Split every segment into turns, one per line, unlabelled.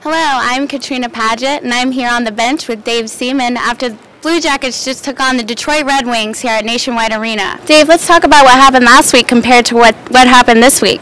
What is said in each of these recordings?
Hello, I'm Katrina Paget, and I'm here on the bench with Dave Seaman after the Blue Jackets just took on the Detroit Red Wings here at Nationwide Arena. Dave, let's talk about what happened last week compared to what happened this week.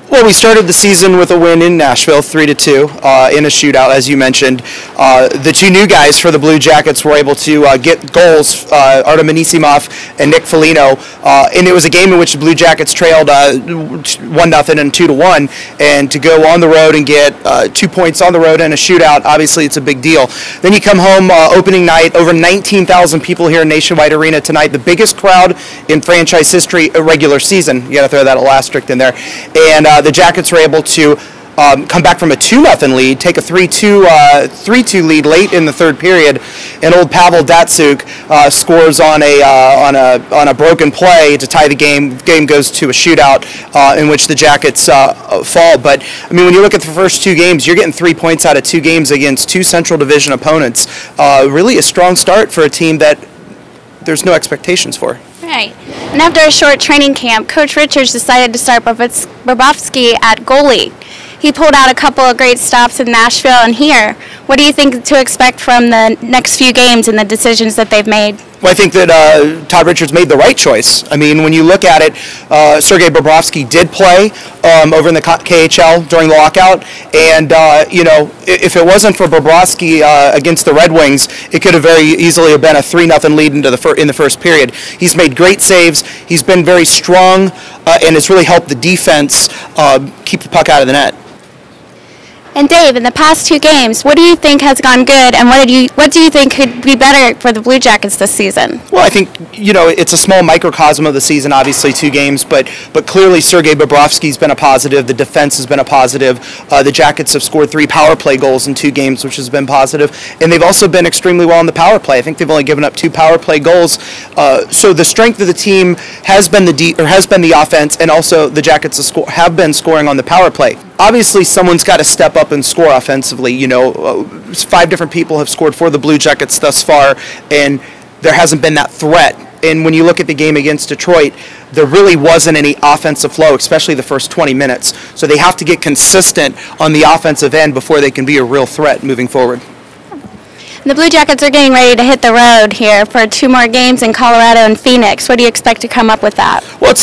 Well, we started the season with a win in Nashville, 3-2, in a shootout, as you mentioned. The two new guys for the Blue Jackets were able to get goals, Artem Anisimov and Nick Foligno, and it was a game in which the Blue Jackets trailed 1-0 and 2-1, and to go on the road and get 2 points on the road in a shootout, obviously it's a big deal. Then you come home opening night, over 19,000 people here in Nationwide Arena tonight, the biggest crowd in franchise history, a regular season. You got to throw that asterisk in there. And the Jackets were able to come back from a 2-0 lead, take a 3-2 lead late in the third period, and old Pavel Datsyuk scores on a broken play to tie the game. The game goes to a shootout in which the Jackets fall. But I mean, when you look at the first two games, you're getting 3 points out of 2 games against 2 Central Division opponents. Really a strong start for a team that there's no expectations for.
Right. And after a short training camp, Coach Richards decided to start Bobrovsky at goalie. He pulled out a couple of great stops in Nashville and here. What do you think to expect from the next few games and the decisions that they've made?
Well, I think that Todd Richards made the right choice. I mean, when you look at it, Sergei Bobrovsky did play over in the KHL during the lockout, and you know, if it wasn't for Bobrovsky against the Red Wings, it could have very easily have been a 3-0 lead in the first period. He's made great saves. He's been very strong, and it's really helped the defense keep the puck out of the net.
And Dave, in the past 2 games, what do you think has gone good, and what do you think could be better for the Blue Jackets this season?
Well, I think, you know, it's a small microcosm of the season, obviously 2 games, but clearly Sergei Bobrovsky's been a positive. The defense has been a positive. The Jackets have scored 3 power play goals in 2 games, which has been positive, and they've also been extremely well in the power play. I think they've only given up 2 power play goals. So the strength of the team has been the offense, and also the Jackets have been scoring on the power play. Obviously, someone's got to step up and score offensively. You know, 5 different people have scored for the Blue Jackets thus far, and there hasn't been that threat. And when you look at the game against Detroit, there really wasn't any offensive flow, especially the first 20 minutes. So they have to get consistent on the offensive end before they can be a real threat moving forward.
The Blue Jackets are getting ready to hit the road here for 2 more games in Colorado and Phoenix. What do you expect to come up with that?
Well,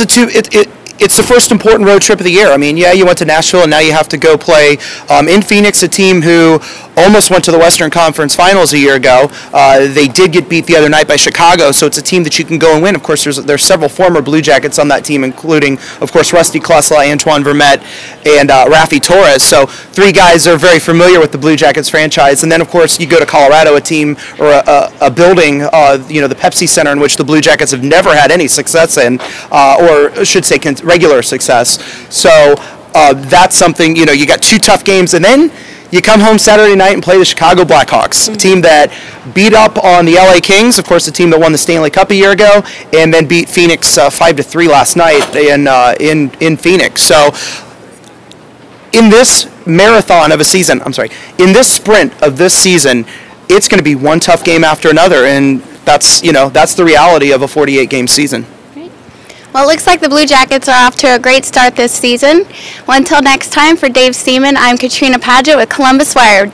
it's the first important road trip of the year. I mean, yeah, you went to Nashville, and now you have to go play in Phoenix, a team who almost went to the Western Conference Finals a year ago. They did get beat the other night by Chicago, so it's a team that you can go and win. Of course, there's several former Blue Jackets on that team, including, of course, Rusty Klesla, Antoine Vermette, and Raffi Torres. So 3 guys are very familiar with the Blue Jackets franchise. And then, of course, you go to Colorado, a team or a building, you know, the Pepsi Center, in which the Blue Jackets have never had any success in, or I should say regular success. So that's something, you know, you got 2 tough games, and then you come home Saturday night and play the Chicago Blackhawks, a team that beat up on the LA Kings, of course, the team that won the Stanley Cup a year ago, and then beat Phoenix 5-3 last night in Phoenix. So in this marathon of a season, in this sprint of this season, it's going to be one tough game after another, and that's the reality of a 48-game season.
Well, it looks like the Blue Jackets are off to a great start this season. Well, until next time, for Dave Seaman, I'm Katrina Paget with Columbus Wired.